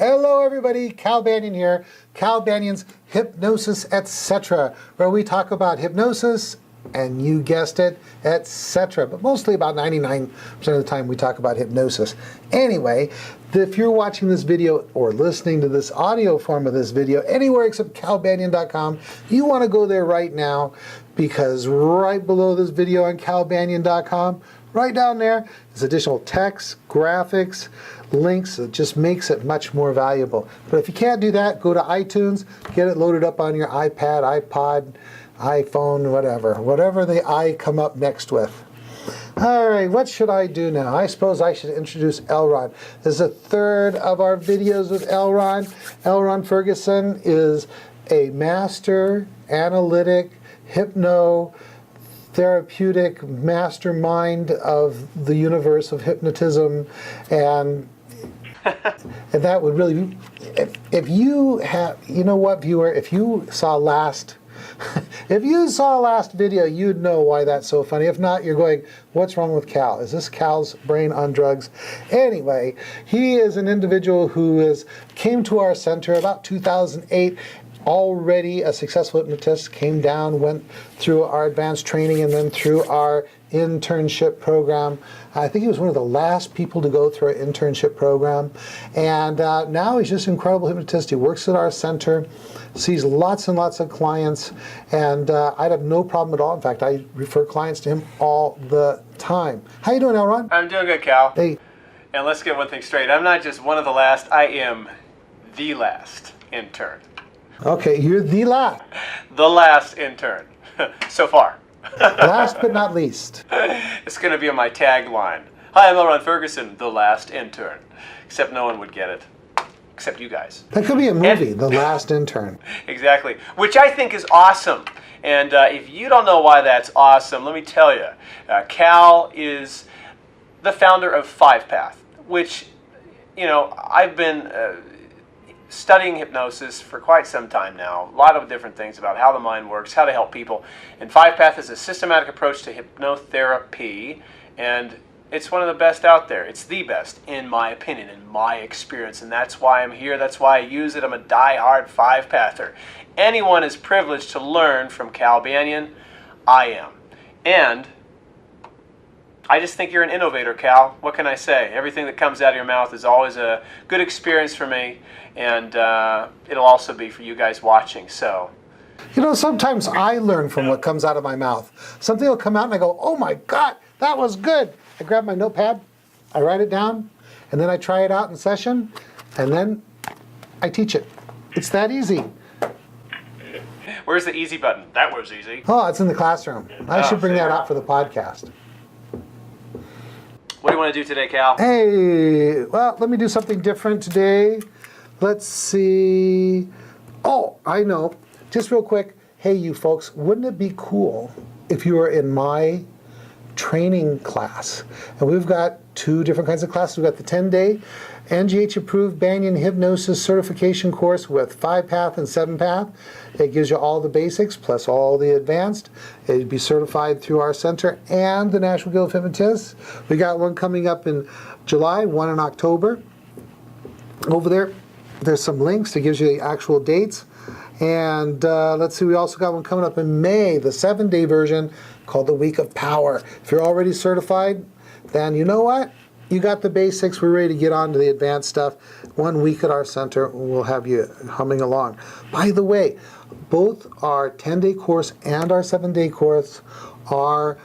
Hello everybody, Cal Banyan here. Cal Banyan's Hypnosis, etc., where we talk about hypnosis, and you guessed it, etc. But mostly about 99% of the time we talk about hypnosis. Anyway, if you're watching this video or listening to this audio form of this video anywhere except calbanyan.com, you want to go there right now, because right below this video on calbanyan.com, right down there is additional text, graphics, links. It just makes it much more valuable. But if you can't do that, go to iTunes, get it loaded up on your iPad, iPod, iPhone, whatever the I come up next with. All right, what should I do now? I suppose I should introduce L. Ron. This is the third of our videos with L. Ron. L. Ron Ferguson is a master analytic hypnotherapeutic mastermind of the universe of hypnotism, and that would really be, if you have, you know what, viewer, if you saw last video, you'd know why that's so funny. If not, you're going, what's wrong with Cal? Is this Cal's brain on drugs? Anyway, he is an individual who came to our center about 2008, already a successful hypnotist, came down, went through our advanced training, and then through our internship program. I think he was one of the last people to go through our internship program. And now he's just an incredible hypnotist. He works at our center, sees lots and lots of clients, and I'd have no problem at all. In fact, I refer clients to him all the time. How you doing, L. Ron? I'm doing good, Cal. Hey. And let's get one thing straight. I'm not just one of the last, I am the last intern. Okay, you're the last. The last intern. So far. Last but not least. It's going to be on my tagline. Hi, I'm L. Ron Ferguson, the last intern. Except no one would get it. Except you guys. That could be a movie, The Last Intern. Exactly. Which I think is awesome. And if you don't know why that's awesome, let me tell you. Cal is the founder of 5-Path, which, you know, I've been studying hypnosis for quite some time now. A lot of different things about how the mind works, how to help people. And 5-Path is a systematic approach to hypnotherapy, and it's one of the best out there. It's the best, in my opinion, in my experience, and that's why I'm here. That's why I use it. I'm a die-hard 5-Pather. Anyone is privileged to learn from Cal Banyan. I am. And I just think you're an innovator, Cal. What can I say? Everything that comes out of your mouth is always a good experience for me, and it'll also be for you guys watching. So, you know, sometimes I learn from what comes out of my mouth. Something will come out and I go, oh my God, that was good. I grab my notepad, I write it down, and then I try it out in session, and then I teach it. It's that easy. Where's the easy button? That was easy. Oh, it's in the classroom. I should bring that out for the podcast. What do you want to do today, Cal? Hey, well, let me do something different today. Let's see. Oh, I know. Just real quick. Hey, you folks, wouldn't it be cool if you were in my training class? And we've got two different kinds of classes. We've got the 10-day NGH approved Banyan hypnosis certification course with 5-Path and 7-Path. It gives you all the basics plus all the advanced. It'd be certified through our center and the National Guild of Hypnotists. We got one coming up in July, one in October. Over there, there's some links. It gives you the actual dates. And let's see, we also got one coming up in May, the 7-day version called the Week of Power. If you're already certified, then you know what? You got the basics. We're ready to get on to the advanced stuff. 1 week at our center, we'll have you humming along. By the way, both our 10-day course and our 7-day course are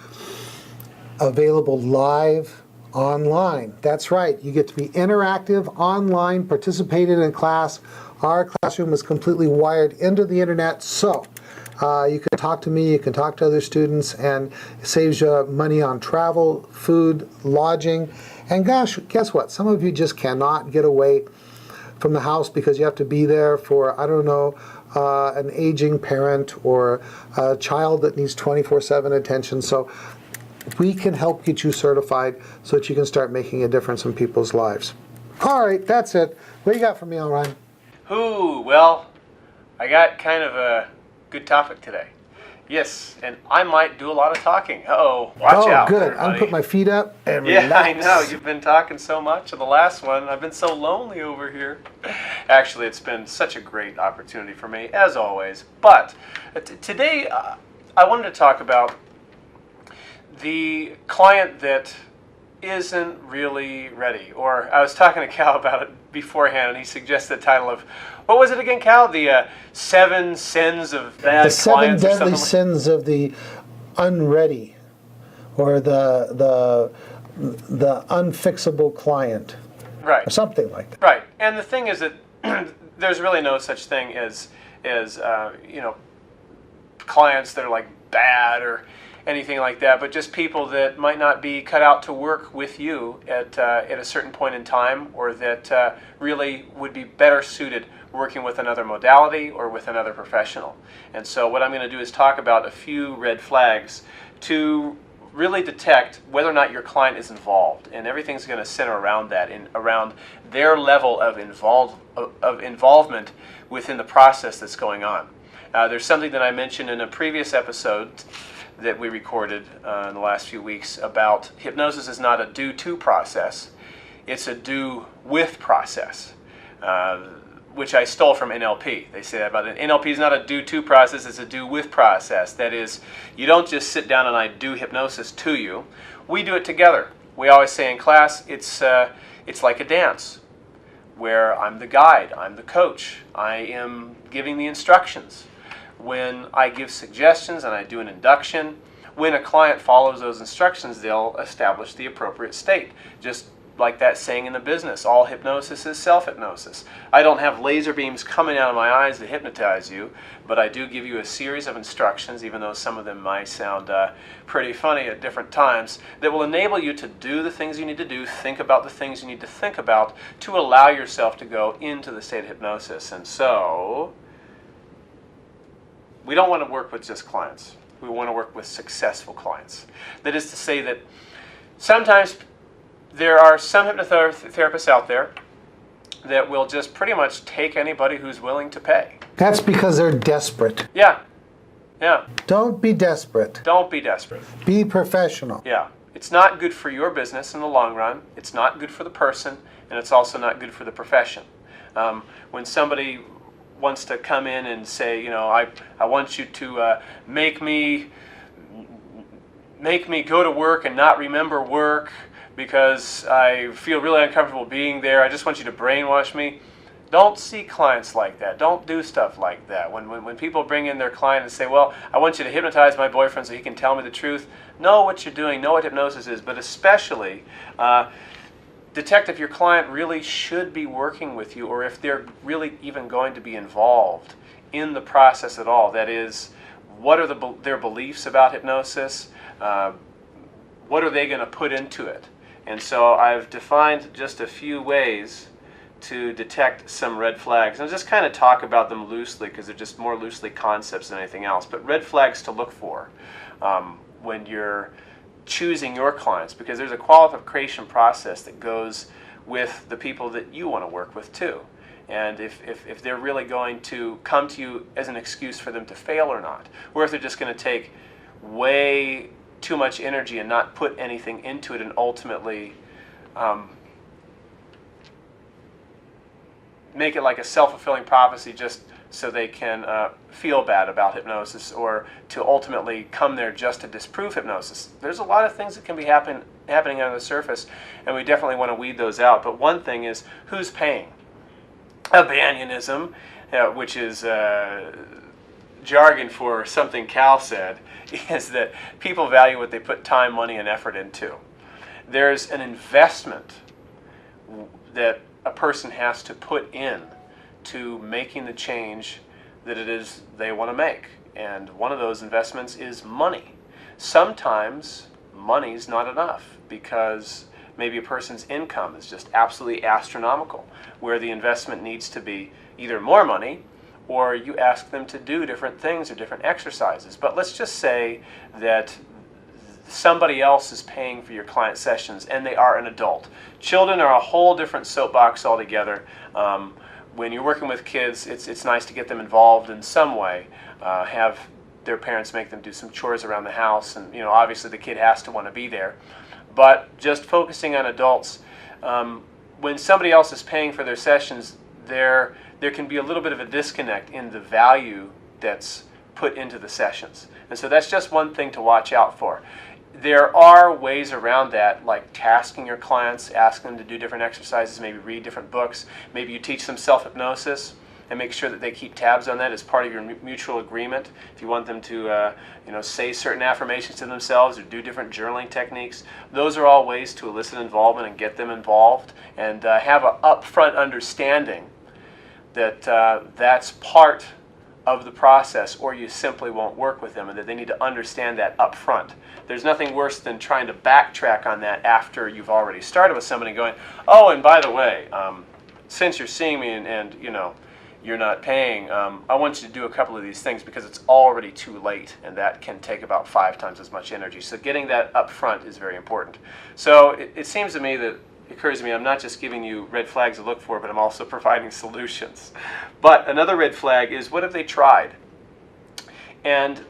available live online. That's right. You get to be interactive online, participated in class. Our classroom is completely wired into the internet, so you can talk to me, you can talk to other students, and it saves you money on travel, food, lodging. And gosh, guess what? Some of you just cannot get away from the house because you have to be there for, I don't know, an aging parent or a child that needs 24/7 attention. So we can help get you certified so that you can start making a difference in people's lives. All right, that's it. What do you got for me, L. Ron? Ooh, well, I got kind of a good topic today. Yes, and I might do a lot of talking. Uh-oh, watch Oh, out, good. everybody. I'm put my feet up and Yeah, I relax. know. You've been talking so much. On the last one, I've been so lonely over here. Actually, it's been such a great opportunity for me, as always. But today, I wanted to talk about the client that isn't really ready. Or I was talking to Cal about it beforehand, and he suggested the title of, what was it again, Cal? The 7 sins of bad The 7 clients, or deadly something sins of the unready, or the unfixable client, Right. or something like that. Right, and the thing is that there's really no such thing as clients that are like bad or anything like that, but just people that might not be cut out to work with you at a certain point in time, or that really would be better suited working with another modality or with another professional. And so what I'm going to do is talk about a few red flags to really detect whether or not your client is involved, and everything's going to center around that, around their level of involvement within the process that's going on. There's something that I mentioned in a previous episode that we recorded in the last few weeks about hypnosis is not a do-to process, it's a do-with process, which I stole from NLP. They say that about it. NLP is not a do-to process, it's a do-with process. That is, you don't just sit down and I do hypnosis to you. We do it together. We always say in class, it's like a dance, where I'm the guide, I'm the coach, I am giving the instructions. When I give suggestions and I do an induction, when a client follows those instructions, they'll establish the appropriate state. Just like that saying in the business, all hypnosis is self-hypnosis. I don't have laser beams coming out of my eyes to hypnotize you, but I do give you a series of instructions, even though some of them might sound pretty funny at different times, that will enable you to do the things you need to do, think about the things you need to think about, to allow yourself to go into the state of hypnosis. And so, we don't want to work with just clients. We want to work with successful clients. That is to say that sometimes there are some hypnotherapists out there that will just pretty much take anybody who's willing to pay. That's because they're desperate. Yeah, yeah. Don't be desperate. Don't be desperate. Be professional. Yeah. It's not good for your business in the long run. It's not good for the person, and it's also not good for the profession. When somebody wants to come in and say, I want you to make me go to work and not remember work because I feel really uncomfortable being there. I just want you to brainwash me. Don't see clients like that. Don't do stuff like that. When people bring in their client and say, well, I want you to hypnotize my boyfriend so he can tell me the truth, know what you're doing, know what hypnosis is, but especially detect if your client really should be working with you, or if they're really even going to be involved in the process at all. That is, what are their beliefs about hypnosis? What are they going to put into it? And so I've defined just a few ways to detect some red flags. And I'll just kind of talk about them loosely, because they're just more loosely concepts than anything else. But red flags to look for when you're choosing your clients, because there's a qualification process that goes with the people that you want to work with too. And if they're really going to come to you as an excuse for them to fail or not, or if they're just going to take way too much energy and not put anything into it, and ultimately make it like a self-fulfilling prophecy just so they can feel bad about hypnosis, or to ultimately come there just to disprove hypnosis. There's a lot of things that can be happening under the surface, and we definitely want to weed those out. But one thing is, who's paying? A Banyanism, which is jargon for something Cal said, is that people value what they put time, money, and effort into. There's an investment that a person has to put in to making the change that it is they want to make. And one of those investments is money. Sometimes money's not enough, because maybe a person's income is just absolutely astronomical, where the investment needs to be either more money, or you ask them to do different things or different exercises. But let's just say that somebody else is paying for your client sessions and they are an adult. Children are a whole different soapbox altogether. When you're working with kids, it's nice to get them involved in some way, have their parents make them do some chores around the house, and obviously the kid has to want to be there. But just focusing on adults, when somebody else is paying for their sessions, there can be a little bit of a disconnect in the value that's put into the sessions. And so that's just one thing to watch out for. There are ways around that, like tasking your clients, asking them to do different exercises, maybe read different books. Maybe you teach them self-hypnosis and make sure that they keep tabs on that as part of your mutual agreement. If you want them to say certain affirmations to themselves or do different journaling techniques, those are all ways to elicit involvement and get them involved, and have an upfront understanding that that's part of the process, or you simply won't work with them, and that they need to understand that up front. There's nothing worse than trying to backtrack on that after you've already started with somebody, going, oh, and by the way, since you're seeing me and you're not paying, I want you to do a couple of these things, because it's already too late, and that can take about 5 times as much energy. So getting that up front is very important. So it seems to me that it occurs to me I'm not just giving you red flags to look for, but I'm also providing solutions. But another red flag is, what have they tried? And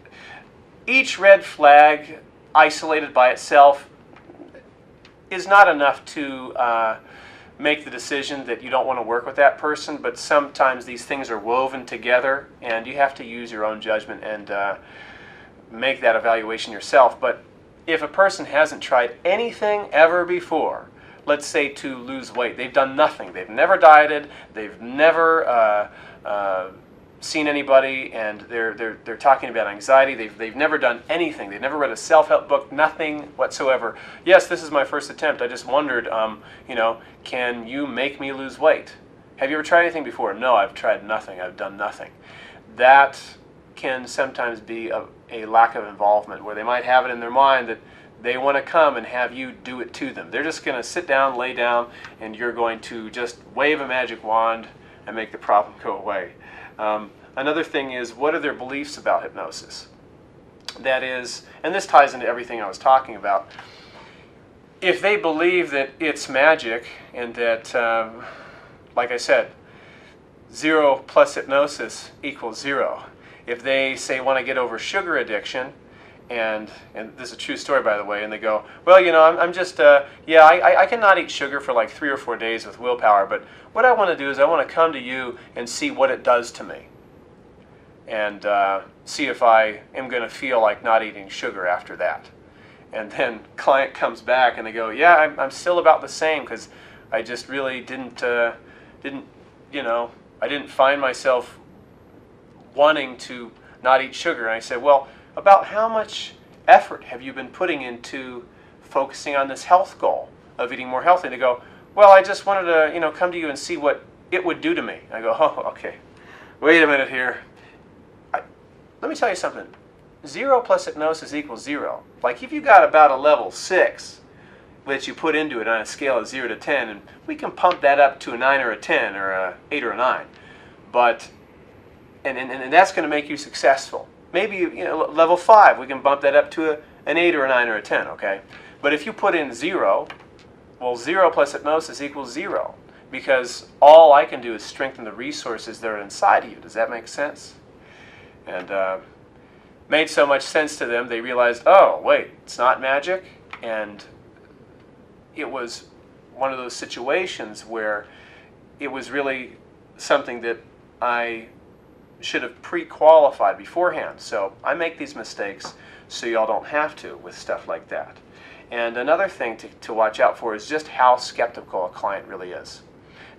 each red flag, isolated by itself, is not enough to make the decision that you don't want to work with that person, but sometimes these things are woven together, and you have to use your own judgment and make that evaluation yourself. But if a person hasn't tried anything ever before, let's say to lose weight, they've done nothing, they've never dieted, they've never seen anybody, and they're talking about anxiety, they've never done anything, they've never read a self-help book, nothing whatsoever. Yes, this is my first attempt, I just wondered, can you make me lose weight? Have you ever tried anything before? No, I've tried nothing, I've done nothing. That can sometimes be a lack of involvement, where they might have it in their mind that they want to come and have you do it to them. They're just going to sit down, lay down, and you're going to just wave a magic wand and make the problem go away. Another thing is, what are their beliefs about hypnosis? That is, and this ties into everything I was talking about, if they believe that it's magic and that, like I said, 0 plus hypnosis equals 0. If they say want to get over sugar addiction, and this is a true story, by the way, and they go, well, I'm just, I cannot eat sugar for like 3 or 4 days with willpower, but what I want to do is I want to come to you and see what it does to me, and see if I am going to feel like not eating sugar after that. And then client comes back and they go, yeah, I'm still about the same, because I just really didn't I didn't find myself wanting to not eat sugar. And I said, well, about how much effort have you been putting into focusing on this health goal of eating more healthy? And they go, well, I just wanted to, come to you and see what it would do to me. I go, oh, okay. Wait a minute here. Let me tell you something. 0 plus hypnosis equals 0. Like, if you got about a level 6 that you put into it on a scale of 0 to 10, and we can pump that up to a 9 or a 10 or a 8 or a 9. But, and that's going to make you successful. Maybe level 5, we can bump that up to an 8 or a 9 or a 10, okay? But if you put in 0, well, 0 plus hypnosis equals 0, because all I can do is strengthen the resources that are inside of you. Does that make sense? And made so much sense to them, they realized, oh, wait, it's not magic. And it was one of those situations where it was really something that I should have pre-qualified beforehand. So I make these mistakes so y'all don't have to with stuff like that. And another thing to watch out for is just how skeptical a client really is.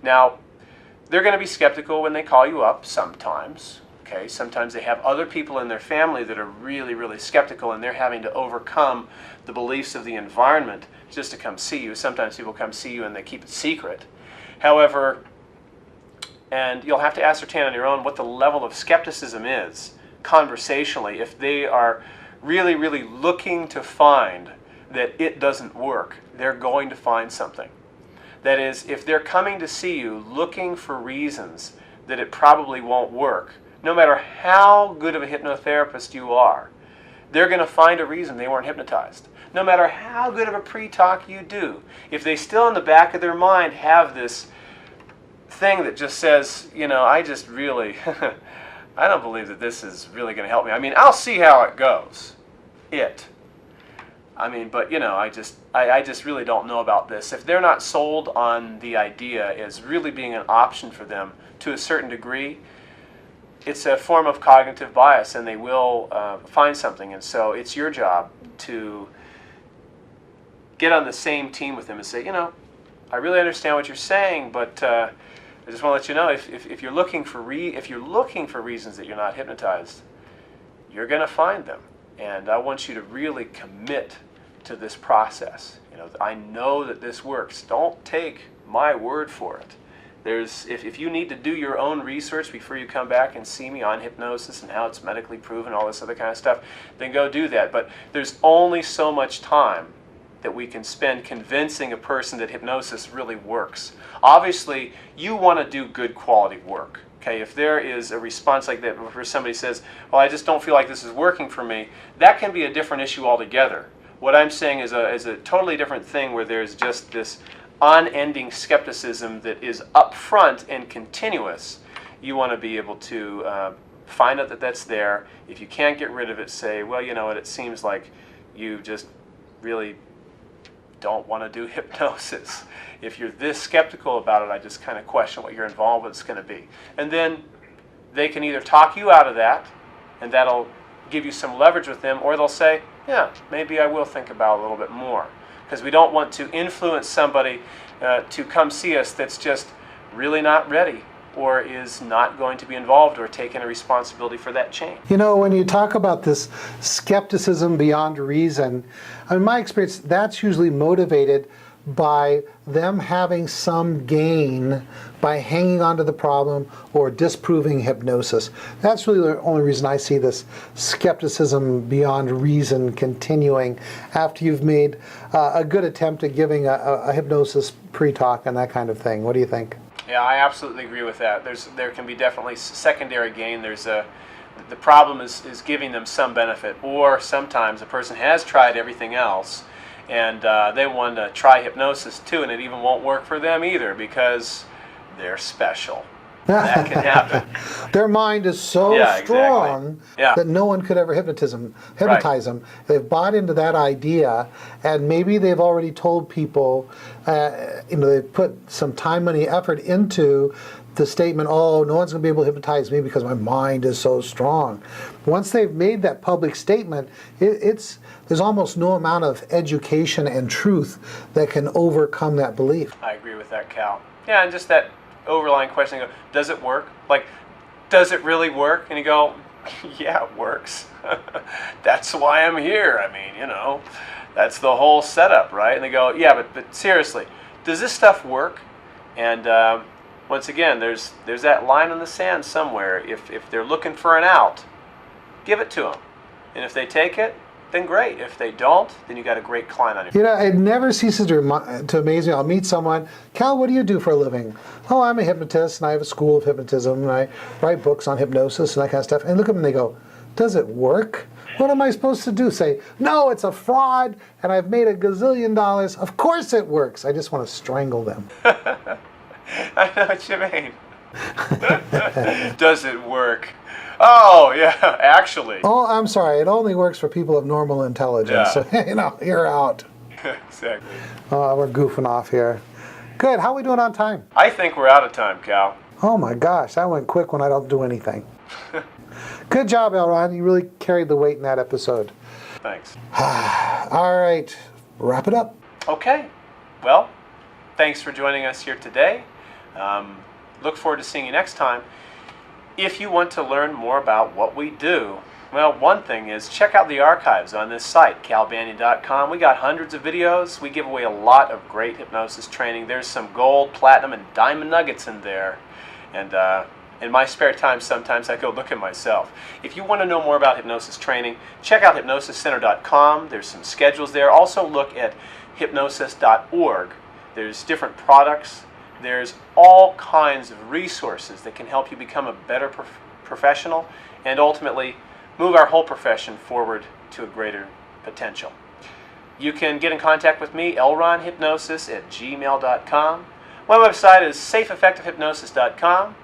Now, they're going to be skeptical when they call you up sometimes. Okay? Sometimes they have other people in their family that are really, really skeptical, and they're having to overcome the beliefs of the environment just to come see you. Sometimes people come see you and they keep it secret. However, and you'll have to ascertain on your own what the level of skepticism is conversationally. If they are really, really looking to find that it doesn't work, they're going to find something. That is, if they're coming to see you looking for reasons that it probably won't work, no matter how good of a hypnotherapist you are, they're going to find a reason they weren't hypnotized. No matter how good of a pre-talk you do, if they still in the back of their mind have this thing that just says, I just really, I don't believe that this is really going to help me. I mean, I'll see how it goes. I mean, but I just really don't know about this. If they're not sold on the idea as really being an option for them to a certain degree, it's a form of cognitive bias, and they will find something. And so it's your job to get on the same team with them and say, I really understand what you're saying, but I just want to let you know, if you're looking for reasons that you're not hypnotized, you're going to find them. And I want you to really commit to this process. I know that this works. Don't take my word for it. If you need to do your own research before you come back and see me on hypnosis and how it's medically proven, all this other kind of stuff, then go do that. But there's only so much time that we can spend convincing a person that hypnosis really works. Obviously, you want to do good quality work. Okay, if there is a response like that where somebody says, well, I just don't feel like this is working for me, that can be a different issue altogether. What I'm saying is a totally different thing, where there's just this unending skepticism that is upfront and continuous. You want to be able to find out that that's there. If you can't get rid of it, say, well, you know what, it seems like you just really don't want to do hypnosis. If you're this skeptical about it, I just kind of question what your involvement's going to be. And then they can either talk you out of that, and that'll give you some leverage with them, or they'll say, yeah, maybe I will think about it a little bit more. Because we don't want to influence somebody to come see us that's just really not ready, or is not going to be involved or taking a responsibility for that change. When you talk about this skepticism beyond reason, in my experience, that's usually motivated by them having some gain by hanging on to the problem or disproving hypnosis. That's really the only reason I see this skepticism beyond reason continuing after you've made a good attempt at giving a hypnosis pre-talk and that kind of thing. What do you think? Yeah, I absolutely agree with that. There can be definitely secondary gain. The problem is giving them some benefit, or sometimes a person has tried everything else and they want to try hypnosis too, and it even won't work for them either because they're special. That can happen. Their mind is so strong that no one could ever hypnotize them. They've bought into that idea, and maybe they've already told people, they've put some time, money, effort into the statement, oh, no one's going to be able to hypnotize me because my mind is so strong. Once they've made that public statement, there's almost no amount of education and truth that can overcome that belief. I agree with that, Cal. Yeah, and just that overlying question, you go, does it work? Like, does it really work? And you go, yeah, it works. That's why I'm here. I mean, that's the whole setup, right? And they go, yeah, but seriously, does this stuff work? And once again, there's that line in the sand somewhere. If they're looking for an out, give it to them. And if they take it, then great. If they don't, then you got a great client on your It never ceases to amaze me. I'll meet someone, Cal, what do you do for a living? Oh, I'm a hypnotist, and I have a school of hypnotism, and I write books on hypnosis and that kind of stuff. And look at them and they go, does it work? What am I supposed to do? Say, no, it's a fraud, and I've made $1 gazillion. Of course it works. I just want to strangle them. I know what you mean. Does it work? Oh, yeah, actually. Oh, I'm sorry. It only works for people of normal intelligence. Yeah. So, you're out. Exactly. Oh, we're goofing off here. Good. How are we doing on time? I think we're out of time, Cal. Oh, my gosh. That went quick when I don't do anything. Good job, Elron. You really carried the weight in that episode. Thanks. All right. Wrap it up. Okay. Well, thanks for joining us here today. Look forward to seeing you next time. If you want to learn more about what we do, well, one thing is check out the archives on this site, calbanyan.com. We got hundreds of videos. We give away a lot of great hypnosis training. There's some gold, platinum, and diamond nuggets in there. And in my spare time, sometimes I go look at myself. If you want to know more about hypnosis training, check out hypnosiscenter.com. There's some schedules there. Also look at hypnosis.org. There's different products. There's all kinds of resources that can help you become a better professional and ultimately move our whole profession forward to a greater potential. You can get in contact with me, elronhypnosis@gmail.com. My website is safeeffectivehypnosis.com.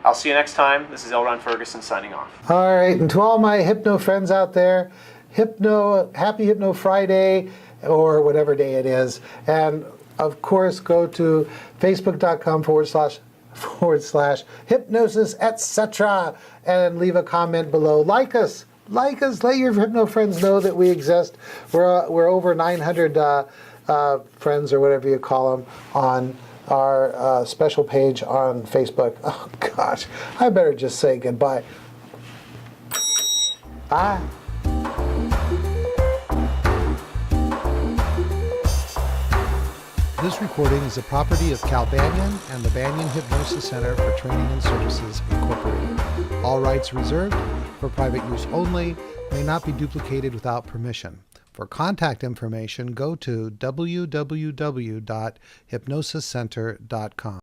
I'll see you next time. This is L. Ron Ferguson signing off. All right, and to all my hypno friends out there, happy Hypno Friday, or whatever day it is. And of course, go to facebook.com// hypnosis, etc. and leave a comment below. Like us, let your hypno friends know that we exist. We're over 900 friends, or whatever you call them, on our special page on Facebook. Oh gosh, I better just say goodbye. Bye. This recording is the property of Cal Banyan and the Banyan Hypnosis Center for Training and Services, Incorporated. All rights reserved, for private use only, may not be duplicated without permission. For contact information, go to www.hypnosiscenter.com.